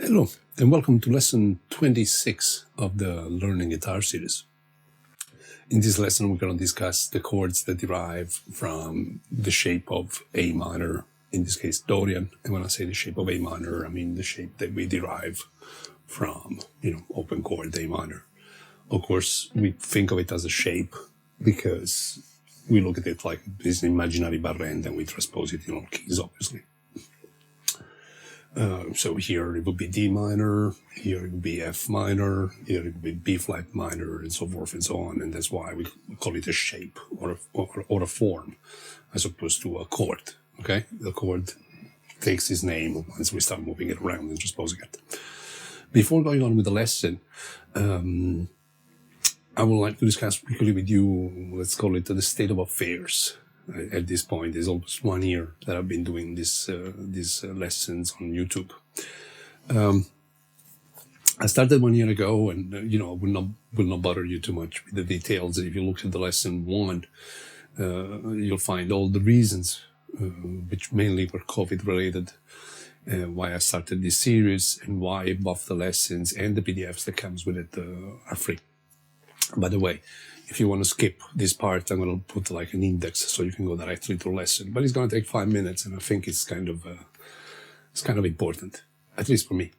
Hello, and welcome to lesson 26 of the Learning Guitar series. In this lesson, we're going to discuss the chords that derive from the shape of A minor, in this case Dorian. And when I say the shape of A minor, I mean the shape that we derive from, open chord A minor. Of course, we think of it as a shape because we look at it like this imaginary barré and we transpose it in all keys, obviously. So here it would be D minor, here it would be F minor, here it would be B flat minor, and so forth and so on. And that's why we call it a shape or a form, as opposed to a chord. Okay, the chord takes its name once we start moving it around and transposing it. Before going on with the lesson, I would like to discuss quickly with you, let's call it the state of affairs. At this point, it's almost 1 year that I've been doing these lessons on YouTube. I started 1 year ago, and I will not bother you too much with the details. If you look at the lesson 1, you'll find all the reasons, which mainly were COVID related, why I started this series, and why both the lessons and the PDFs that comes with it are free. By the way, if you want to skip this part, I'm going to put like an index so you can go directly to the lesson. But it's going to take 5 minutes, and I think it's kind of important, at least for me.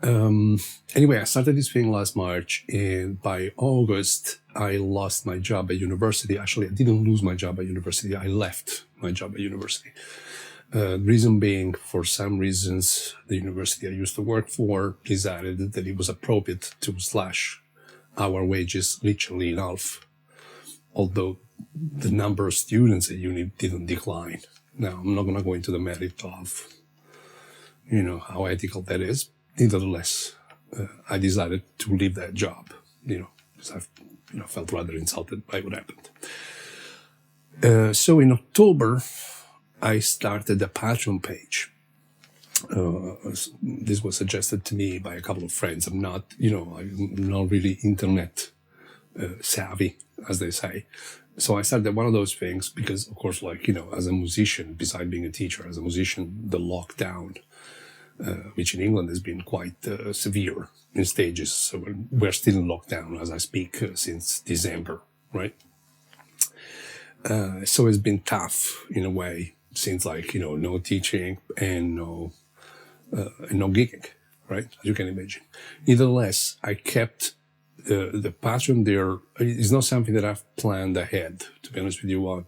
Anyway, I started this thing last March, and by August, I lost my job at university. Actually, I didn't lose my job at university. I left my job at university. Reason being, for some reasons, the university I used to work for decided that it was appropriate to slash our wages literally in half, although the number of students at uni didn't decline. Now, I'm not going to go into the merit of, how ethical that is. Nevertheless, I decided to leave that job, because I, felt rather insulted by what happened. So in October, I started a Patreon page. This was suggested to me by a couple of friends. I'm not really internet savvy, as they say. So I started one of those things because, of course, as a musician, besides being a teacher, as a musician, the lockdown, which in England has been quite severe in stages. So we're still in lockdown as I speak since December, right? So it's been tough in a way since no teaching and no gigging, right? As you can imagine. Nevertheless, I kept the Patreon there. It's not something that I've planned ahead, to be honest with you.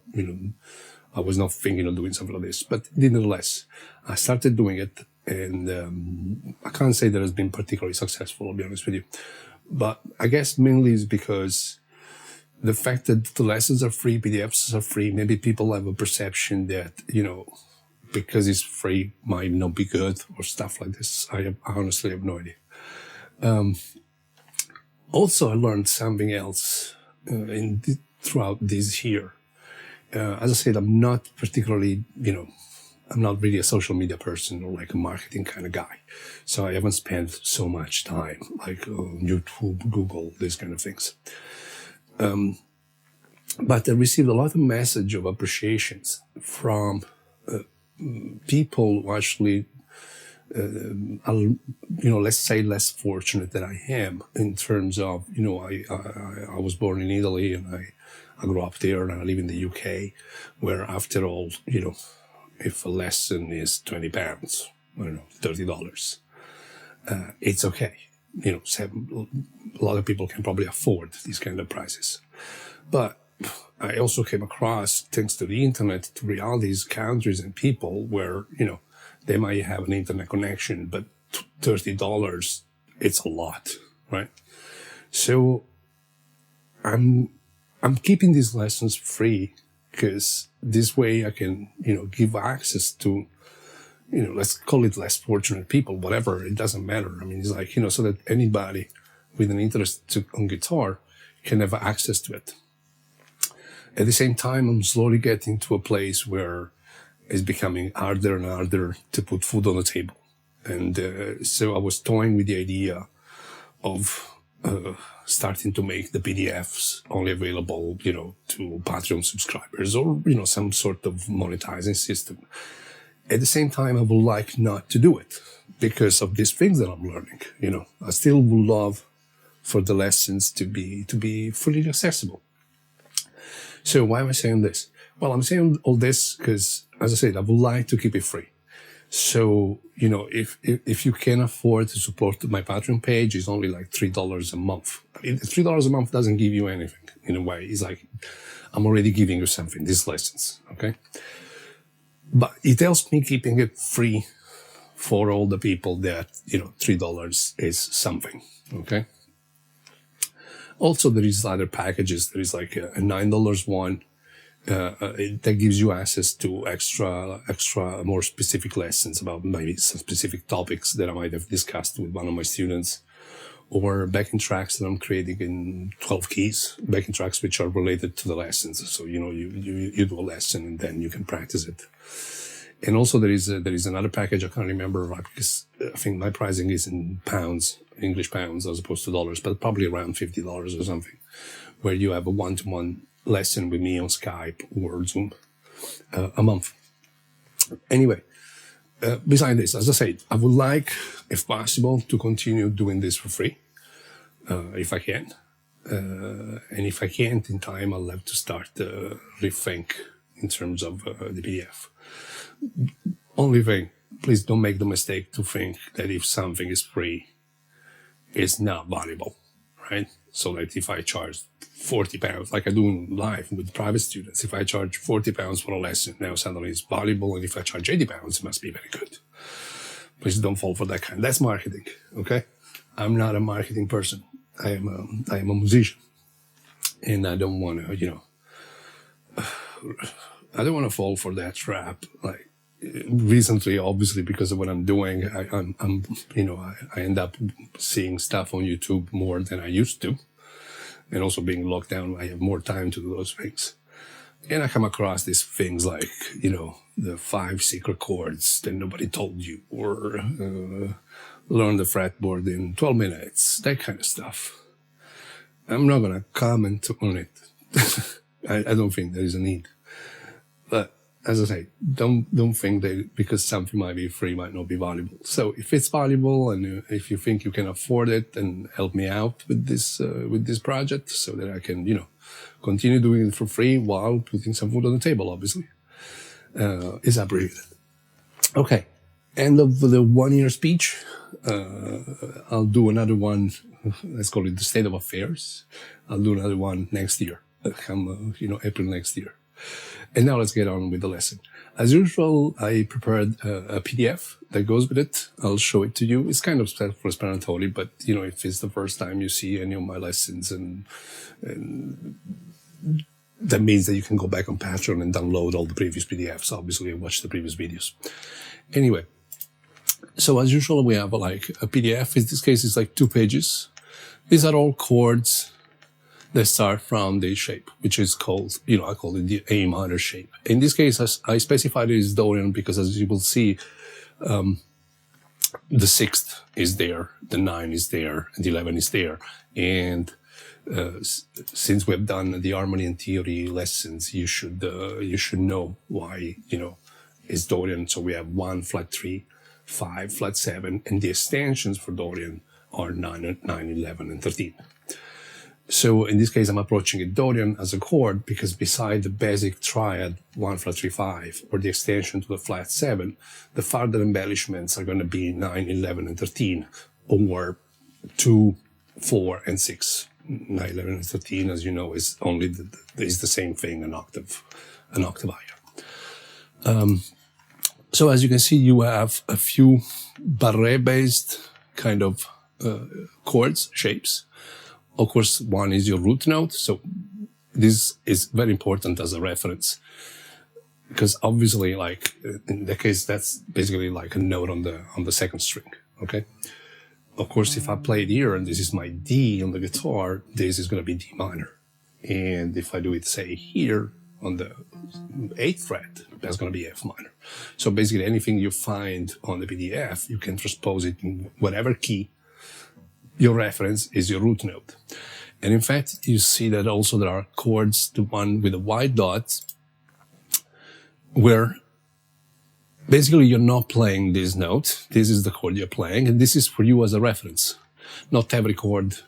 I was not thinking of doing something like this, but nevertheless, I started doing it, and I can't say that it's been particularly successful, I'll be honest with you. But I guess mainly is because the fact that the lessons are free, PDFs are free, maybe people have a perception that, because it's free might not be good or stuff like this. I honestly have no idea. Also, I learned something else throughout this year. As I said, I'm not particularly, I'm not really a social media person or like a marketing kind of guy. So I haven't spent so much time on YouTube, Google, these kind of things. But I received a lot of message of appreciations from people who actually, let's say less fortunate than I am in terms of, I was born in Italy and I grew up there and I live in the UK, where after all, if a lesson is £20, I don't know, $30, it's okay. A lot of people can probably afford these kind of prices. But I also came across, thanks to the internet, to realities, countries and people where, they might have an internet connection, but $30, it's a lot, right? So I'm keeping these lessons free because this way I can, give access to, let's call it less fortunate people, whatever, it doesn't matter. I mean, it's so that anybody with an interest on guitar can have access to it. At the same time, I'm slowly getting to a place where it's becoming harder and harder to put food on the table. And so I was toying with the idea of starting to make the PDFs only available, to Patreon subscribers or, some sort of monetizing system. At the same time, I would like not to do it because of these things that I'm learning. You know, I still would love for the lessons to be fully accessible. So why am I saying this? Well, I'm saying all this because, as I said, I would like to keep it free. So, you know, if you can afford to support my Patreon page, it's only like $3 a month. I mean, $3 a month doesn't give you anything in a way. It's like, I'm already giving you something, these lessons, okay? But it helps me keeping it free for all the people that, you know, $3 is something, okay? Also, there is other packages. There is like a $9 one that gives you access to extra, more specific lessons about maybe some specific topics that I might have discussed with one of my students, or backing tracks that I'm creating in 12 keys, backing tracks which are related to the lessons. So, you know, you do a lesson and then you can practice it. And also there is another package, I can't remember, right, because I think my pricing is in pounds, English pounds, as opposed to dollars, but probably around $50 or something, where you have a one-to-one lesson with me on Skype or Zoom a month. Anyway, besides this, as I said, I would like, if possible, to continue doing this for free, if I can. And if I can't in time, I'll have to start rethink in terms of the PDF. Only thing, please don't make the mistake to think that if something is free, it's not valuable, right? So that if I charge £40, like I do in live with private students, if I charge £40 for a lesson, now suddenly it's valuable, and if I charge £80, it must be very good. Please don't fall for that kind. That's marketing, okay? I'm not a marketing person. I am a musician, and I don't want to, you know, I don't want to fall for that trap. Like recently, obviously, because of what I'm doing, I'm you know, I end up seeing stuff on YouTube more than I used to. And also being locked down, I have more time to do those things. And I come across these things like, you know, the 5 secret chords that nobody told you, or learn the fretboard in 12 minutes, that kind of stuff. I'm not going to comment on it. I don't think there is a need. But as I say, don't think that because something might be free might not be valuable. So if it's valuable, and if you think you can afford it, then help me out with this project so that I can, you know, continue doing it for free while putting some food on the table, obviously. Is appreciated. Okay. End of the 1 year speech. I'll do another one. Let's call it the state of affairs. I'll do another one next year. Come, you know, April next year. And now let's get on with the lesson. As usual, I prepared a PDF that goes with it. I'll show it to you. It's kind of self-explanatory, but, you know, if it's the first time you see any of my lessons, and that means that you can go back on Patreon and download all the previous PDFs, obviously, and watch the previous videos. Anyway, so as usual, we have like a PDF. In this case, it's like 2 pages. These are all chords that start from the shape, which is called, you know, I call it the A minor shape. In this case, I specified it as Dorian because, as you will see, the 6th is there, the 9 is there, and the 11 is there. And since we've done the harmony and theory lessons, you should know why, you know, it's Dorian. So we have 1 flat 3, 5 flat 7, and the extensions for Dorian are 9, 11, and 13. So in this case, I'm approaching it Dorian as a chord because beside the basic triad 1 flat 3 5 or the extension to the flat 7, the further embellishments are going to be 9, 11, and 13, or 2, 4, and 6. 9, 11, and 13, as you know, is only is the same thing, an octave higher. So as you can see, you have a few barré-based kind of chords, shapes. Of course, one is your root note. So this is very important as a reference because obviously, like in that case, that's basically like a note on the 2nd string. Okay. Of course, if I play it here and this is my D on the guitar, this is going to be D minor. And if I do it, say here on the 8th fret, that's going to be F minor. So basically anything you find on the PDF, you can transpose it in whatever key. Your reference is your root note. And in fact, you see that also there are chords, the one with the white dots, where basically you're not playing this note. This is the chord you're playing, and this is for you as a reference. Not every chord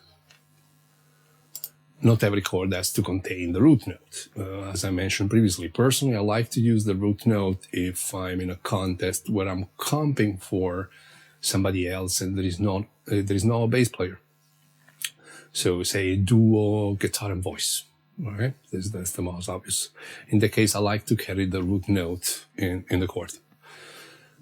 has to contain the root note. As I mentioned previously, personally, I like to use the root note if I'm in a contest where I'm comping for somebody else and there is no bass player. So say duo, guitar and voice. All right, that's the most obvious. In the case, I like to carry the root note in the chord.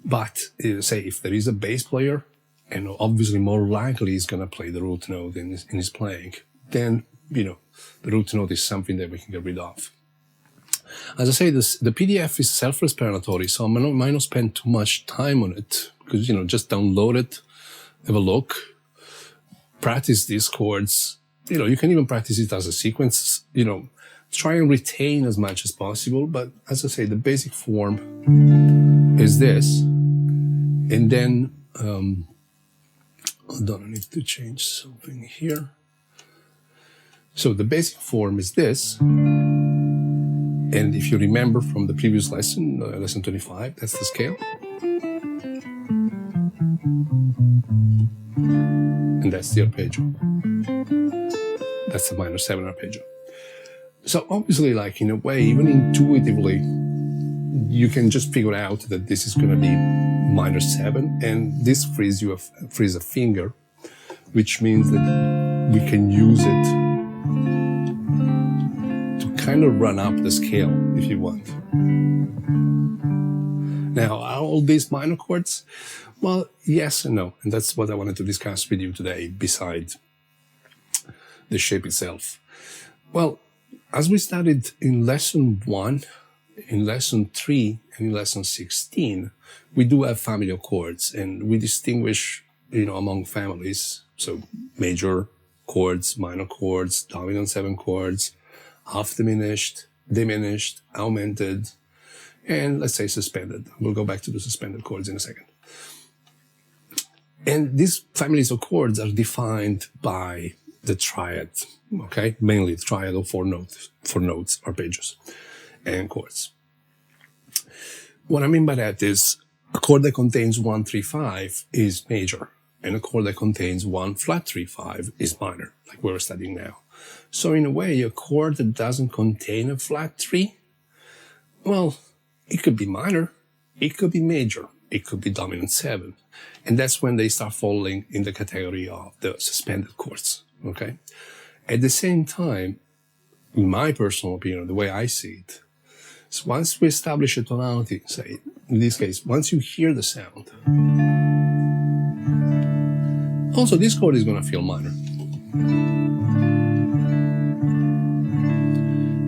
But say if there is a bass player, and obviously more likely he's going to play the root note in his playing, then, the root note is something that we can get rid of. As I say, the PDF is self-explanatory, so I might not spend too much time on it, because, just download it, have a look, practice these chords. You can even practice it as a sequence, try and retain as much as possible. But as I say, the basic form is this. And then, hold on, I need to change something here. So the basic form is this. And if you remember from the previous lesson, lesson 25, that's the scale. And that's the arpeggio. That's the minor 7 arpeggio. So obviously, in a way, even intuitively, you can just figure out that this is going to be minor 7, and this frees a finger, which means that we can use it to kind of run up the scale if you want. Now, are all these minor chords? Well, yes and no, and that's what I wanted to discuss with you today, besides the shape itself. Well, as we studied in lesson 1, in lesson 3, and in lesson 16, we do have family of chords, and we distinguish, among families. So major chords, minor chords, dominant 7 chords, half diminished, diminished, augmented, and let's say suspended. We'll go back to the suspended chords in a second. And these families of chords are defined by the triad, okay? Mainly the triad of four notes, arpeggios, and chords. What I mean by that is a chord that contains 1, 3, 5 is major, and a chord that contains 1 flat 3, 5 is minor, like we're studying now. So in a way, a chord that doesn't contain a flat 3, well, it could be minor, it could be major, it could be dominant 7. And that's when they start falling in the category of the suspended chords, okay? At the same time, in my personal opinion, the way I see it, is once we establish a tonality, say, in this case, once you hear the sound, also this chord is going to feel minor.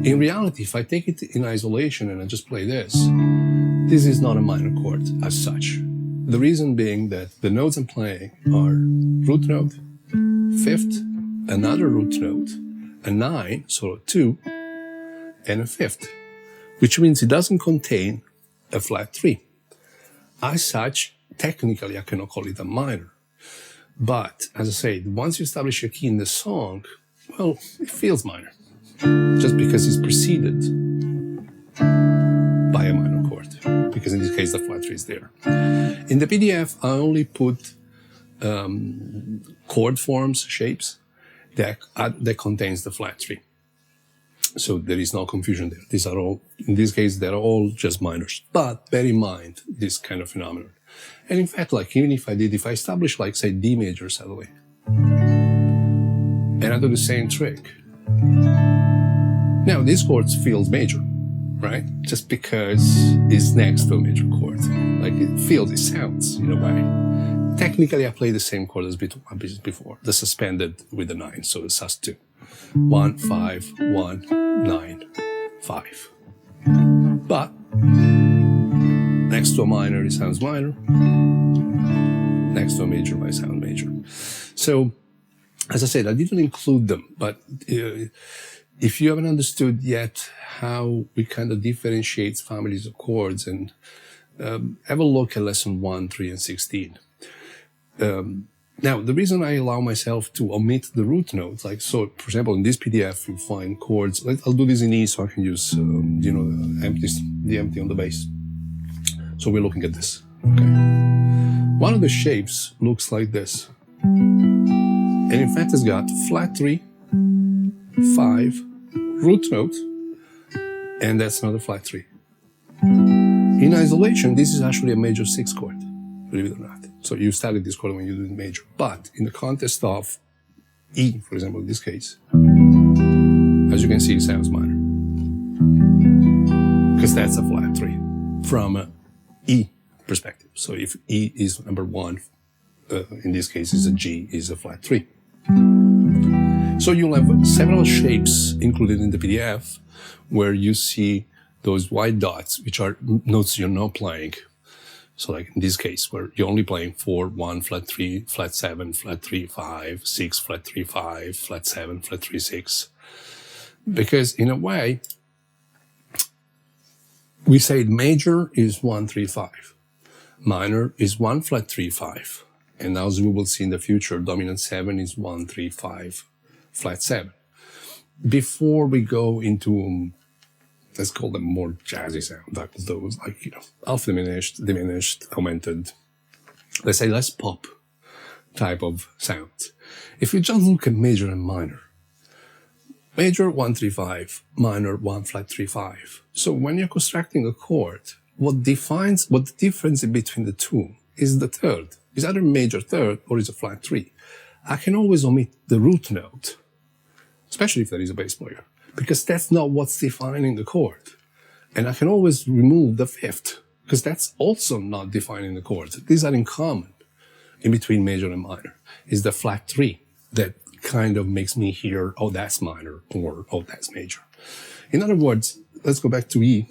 In reality, if I take it in isolation and I just play this is not a minor chord as such. The reason being that the notes I'm playing are root note, fifth, another root note, a 9, so a 2, and a fifth, which means it doesn't contain a flat 3. As such, technically, I cannot call it a minor. But, as I said, once you establish a key in the song, well, it feels minor, just because it's preceded by a minor chord, because in this case, the flat 3 is there. In the PDF, I only put chord forms, shapes, that contains the flat 3. So there is no confusion there. These are all, in this case, they're all just minors. But bear in mind this kind of phenomenon. And in fact, even if I establish, say, D major suddenly, and I do the same trick, now this chord feels major, right? Just because it's next to a major chord. It sounds in a way. Technically, I play the same chord as before, the suspended with the 9, so it's sus2. 1, 5, 1, 9, 5. But next to a minor, it sounds minor. Next to a major, it might sound major. So, as I said, I didn't include them, but if you haven't understood yet how we kind of differentiate families of chords, and have a look at lesson 1, 3, and 16. Now, the reason I allow myself to omit the root notes, so, for example, in this PDF, you find chords. I'll do this in E so I can use, the empty on the bass. So we're looking at this. Okay. One of the shapes looks like this. And in fact, it's got flat 3, 5, root note, and that's another flat 3. In isolation, this is actually a major 6 chord, believe it or not. So you studied this chord when you do the major. But in the context of E, for example, in this case, as you can see, it sounds minor. Because that's a flat 3 from an E perspective. So if E is number 1, in this case is a G, is a flat 3. So you'll have several shapes included in the PDF where you see those white dots, which are notes you're not playing. So like in this case, where you're only playing 4, 1, flat 3, flat 7, flat 3, 5, 6, flat 3, 5, flat 7, flat 3, 6. Because in a way, we say major is 1, 3, 5. Minor is 1, flat 3, 5. And as we will see in the future, dominant 7 is 1, 3, 5, flat 7. Before we go into, let's call them more jazzy sound, like those, like, you know, half diminished, augmented, let's say less pop type of sounds. If you just look at major and minor, major 1, 3, 5, minor 1, flat 3, 5. So when you're constructing a chord, what the difference between the two is the third. It's either major third or it's a flat 3. I can always omit the root note, especially if there is a bass player, because that's not what's defining the chord. And I can always remove the fifth, because that's also not defining the chord. These are in common in between major and minor. It's the flat 3 that kind of makes me hear, oh, that's minor, or oh, that's major. In other words, let's go back to E.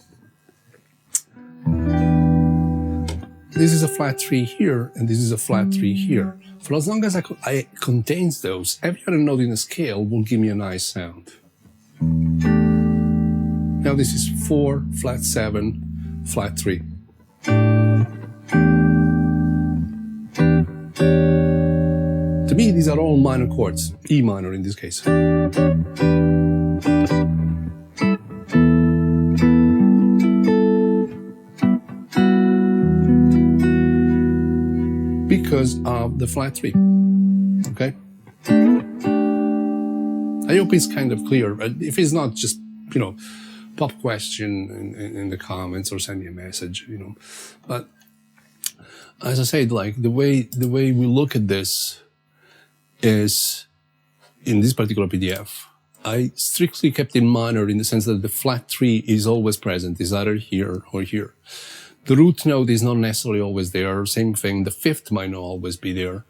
This is a flat 3 here, and this is a flat 3 here. For as long as I contains those, every other note in the scale will give me a nice sound. Now this is 4, flat 7, flat 3. To me, these are all minor chords, E minor in this case. Because of the flat 3, okay? I hope it's kind of clear, but if it's not, just, you know, pop question in the comments or send me a message, you know. But as I said, like the way we look at this is, in this particular PDF, I strictly kept in minor in the sense that the flat 3 is always present, is either here or here. The root note is not necessarily always there. Same thing, the fifth might not always be there.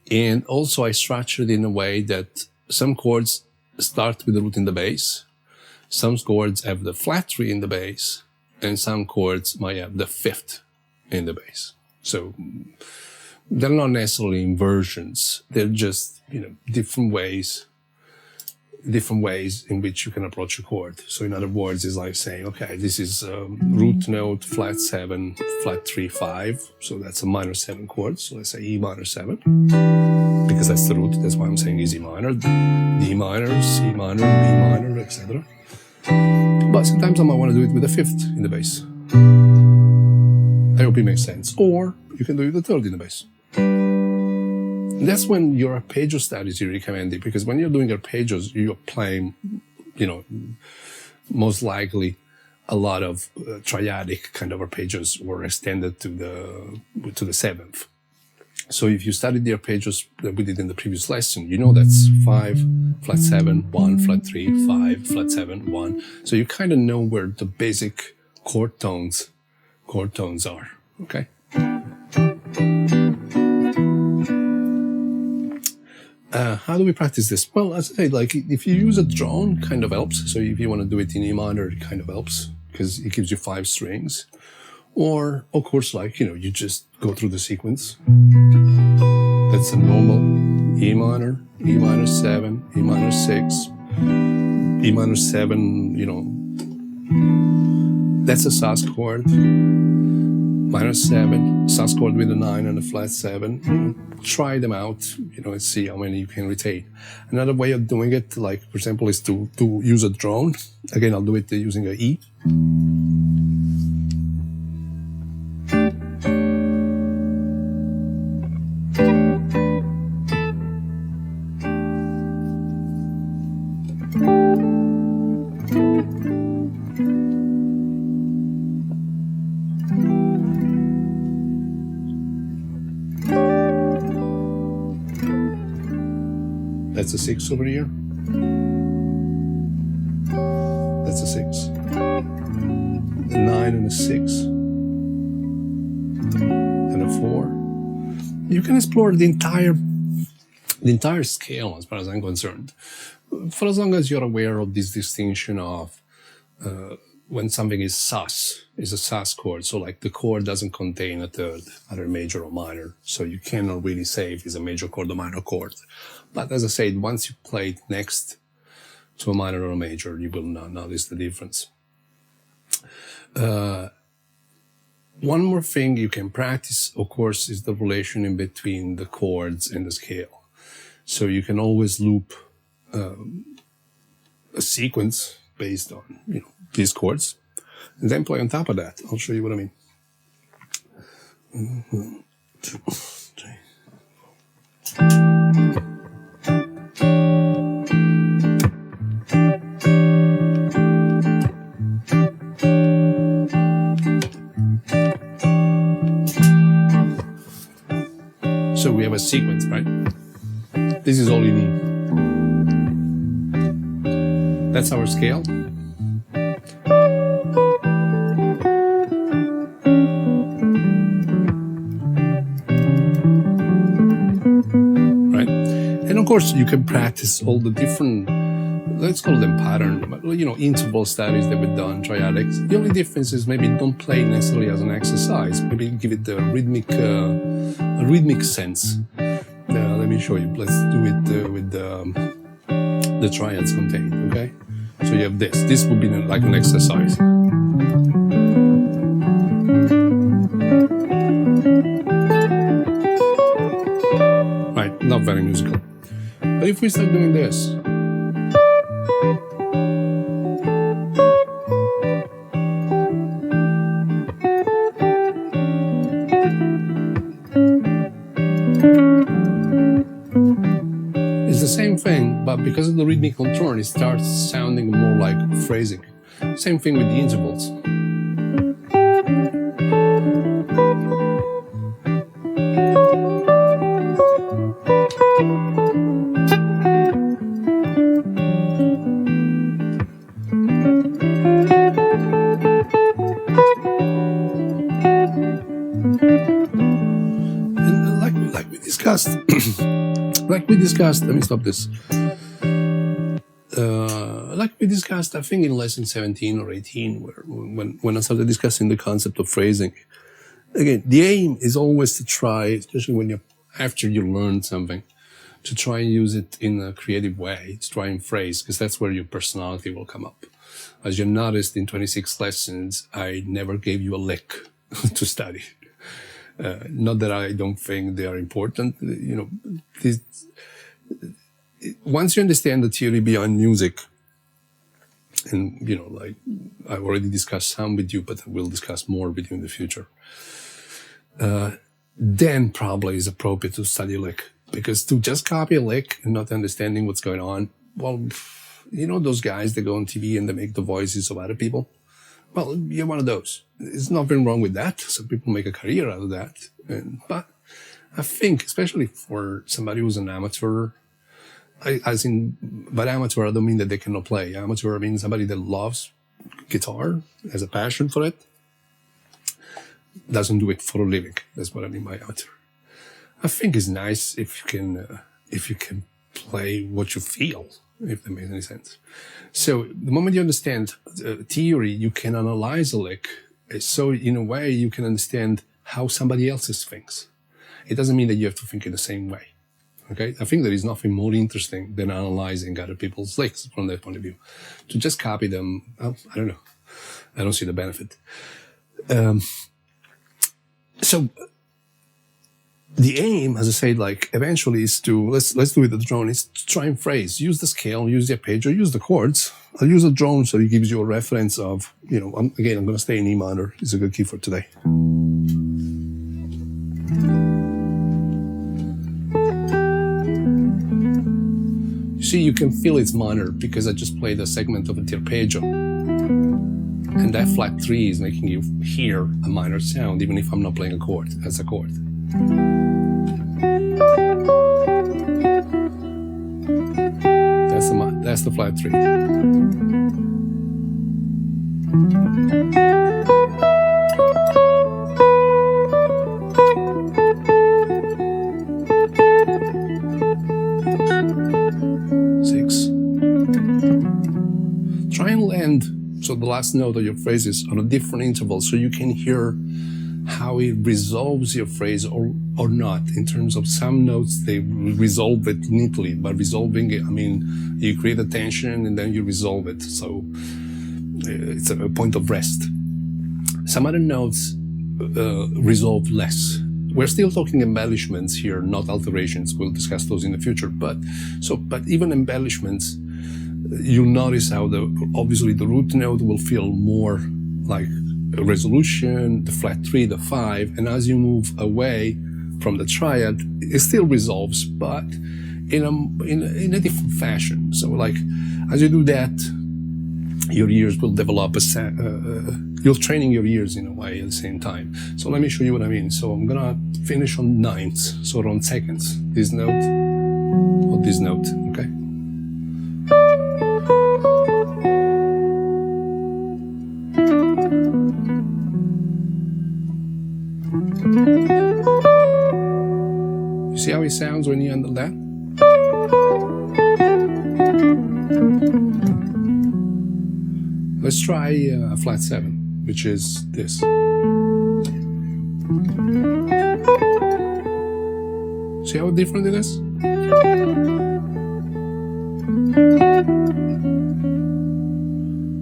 And also I structured in a way that some chords start with the root in the bass. Some chords have the flat 3 in the bass, and some chords might have the fifth in the bass. So they're not necessarily inversions. They're just, you know, different ways in which you can approach a chord. So in other words, it's like saying, okay, this is root note, flat 7, flat 3, 5. So that's a minor 7 chord. So let's say E minor 7, because that's the root. That's why I'm saying is E minor, D minor, C minor, B minor, etc. But sometimes I might want to do it with a fifth in the bass. I hope it makes sense. Or you can do it with a third in the bass. That's when your arpeggio study is recommended, because when you're doing arpeggios, you're playing, you know, most likely a lot of triadic kind of arpeggios were extended to the seventh. So if you studied the arpeggios that we did in the previous lesson, you know that's 5, flat 7, 1, flat 3, 5, flat 7, 1. So you kind of know where the basic chord tones are, okay? How do we practice this? Well, as I said, like if you use a drone, kind of helps. So if you want to do it in E minor, it kind of helps because it gives you 5 strings. Or, of course, like, you know, you just go through the sequence. That's a normal E minor 7, E minor 6, E minor 7, you know, that's a sus chord. Minor 7, sus chord with a 9 and a flat 7. Try them out, you know, and see how many you can retain. Another way of doing it, like, for example, is to use a drone. Again, I'll do it using a E. That's a 6 over here. That's a 6. A 9 and a 6. And a 4. You can explore the entire scale as far as I'm concerned. For as long as you're aware of this distinction of when something is sus, is a sus chord. So like the chord doesn't contain a third, either major or minor. So you cannot really say if it's a major chord or minor chord. But as I said, once you play it next to a minor or a major, you will not notice the difference. One more thing you can practice, of course, is the relation in between the chords and the scale. So you can always loop a sequence based on, these chords, and then play on top of that. I'll show you what I mean. 1, 2, 3, 4. So we have a sequence, right? This is all you need. That's our scale. Right? And of course, you can practice all the different, let's call them pattern, interval studies that we've done, triadics. The only difference is maybe don't play necessarily as an exercise. Maybe give it a rhythmic sense. Let me show you. Let's do it with the triads contained, okay? So you have this. This would be like an exercise. Right, not very musical. But if we start doing this, it's the same thing, but because of the rhythmical turn, it starts sounding more like phrasing. Same thing with the intervals. And like we discussed, let me stop this. Like we discussed, I think in lesson 17 or 18, when I started discussing the concept of phrasing. Again, the aim is always to try, especially after you learn something, to try and use it in a creative way, to try and phrase, because that's where your personality will come up. As you noticed in 26 lessons, I never gave you a lick to study. Not that I don't think they are important. Once you understand the theory behind music, and, like I've already discussed some with you, but I will discuss more with you in the future, then probably it's appropriate to study lick. Because to just copy a lick and not understanding what's going on, well, those guys that go on TV and they make the voices of other people? Well, you're one of those. There's nothing wrong with that. Some people make a career out of that. But I think, especially for somebody who's an amateur, by amateur, I don't mean that they cannot play. Amateur, I mean somebody that loves guitar, has a passion for it, doesn't do it for a living. That's what I mean by amateur. I think it's nice if you can play what you feel, if that makes any sense. So the moment you understand theory, you can analyze a lick. So in a way, you can understand how somebody else thinks. It doesn't mean that you have to think in the same way. Okay, I think there is nothing more interesting than analyzing other people's licks from that point of view. To just copy them, well, I don't know. I don't see the benefit. So the aim, as I said, like eventually is to, let's do it with the drone, is to try and phrase, use the scale, use the arpeggio, use the chords. I'll use a drone so it gives you a reference of, I'm going to stay in E minor. It's a good key for today. You see, you can feel it's minor because I just played a segment of the arpeggio. And that flat 3 is making you hear a minor sound, even if I'm not playing a chord as a chord. that's the flat 3. Try and land, so the last note of your phrase is on a different interval, so you can hear how it resolves your phrase or not. In terms of some notes, they resolve it neatly. By resolving it, I mean, you create a tension and then you resolve it. So it's a point of rest. Some other notes resolve less. We're still talking embellishments here, not alterations. We'll discuss those in the future. But even embellishments, you'll notice how obviously the root note will feel more like a resolution, the flat 3, the 5, and as you move away from the triad, it still resolves, but in a different fashion. So like, as you do that, your ears will develop you're training your ears in a way at the same time. So let me show you what I mean. So I'm gonna finish on ninths, so on seconds. This note, or this note, okay? You see how it sounds when you handle that? Let's try a flat 7, which is this. See how different it is?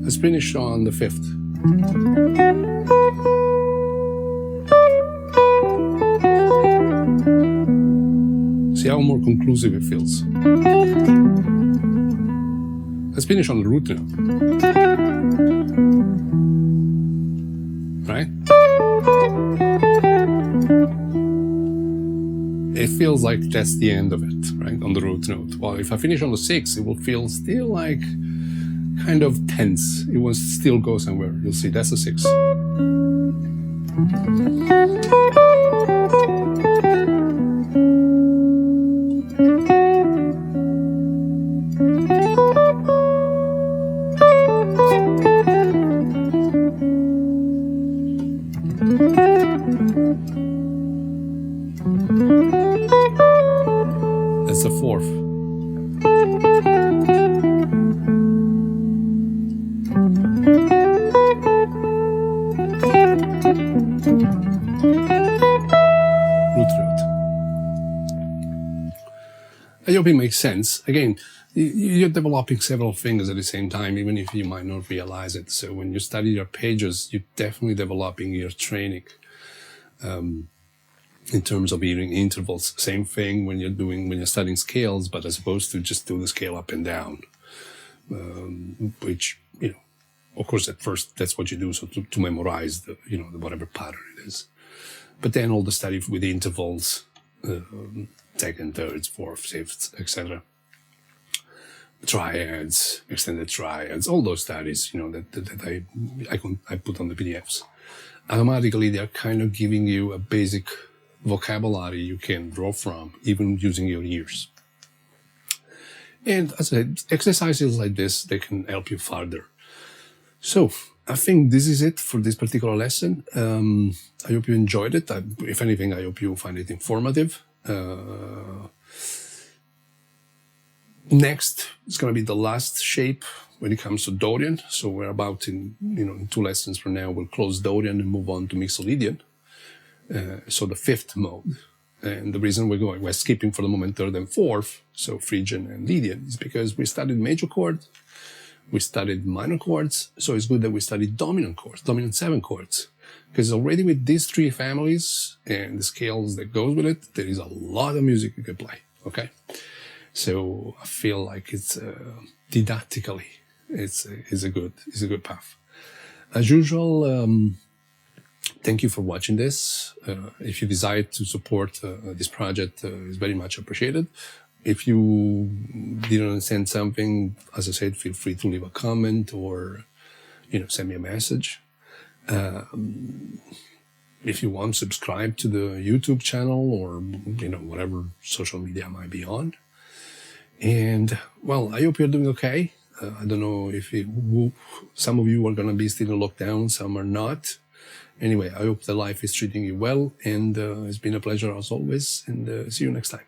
Let's finish on the 5th. See how more conclusive it feels. Let's finish on the root note. Right? It feels like that's the end of it, right? On the root note. Well, if I finish on the 6, it will feel still like kind of tense. It will still go somewhere. You'll see, that's a 6. That's a 4th. Root note. I hope it makes sense. Again, you're developing several fingers at the same time, even if you might not realize it. So when you study your pages, you're definitely developing your training. In terms of hearing intervals, same thing when you're studying scales, but as opposed to just do the scale up and down, which, of course, at first that's what you do, so to memorize the whatever pattern it is. But then all the study with intervals, second, thirds, fourths, fifths, etc. Triads, extended triads, all those studies, that I put on the PDFs. Automatically, they're kind of giving you a basic vocabulary you can draw from, even using your ears. And as I said, exercises like this, they can help you further. So I think this is it for this particular lesson. I hope you enjoyed it. If anything, I hope you find it informative. Next is going to be the last shape when it comes to Dorian. So we're about in 2 lessons from now, we'll close Dorian and move on to Mixolydian. So the 5th mode. And the reason we're skipping for the moment 3rd and 4th, so Phrygian and Lydian, is because we studied major chords, we studied minor chords, so it's good that we studied dominant chords, dominant 7 chords. Because already with these 3 families and the scales that goes with it, there is a lot of music you can play, okay? So I feel like it's didactically, it's a good path. As usual, thank you for watching this. If you decide to support this project, it's very much appreciated. If you didn't understand something, as I said, feel free to leave a comment or, send me a message. If you want, subscribe to the YouTube channel or, whatever social media I might be on. And, well, I hope you're doing okay. I don't know if some of you are going to be still in lockdown, some are not. Anyway, I hope the life is treating you well, and it's been a pleasure as always, and see you next time.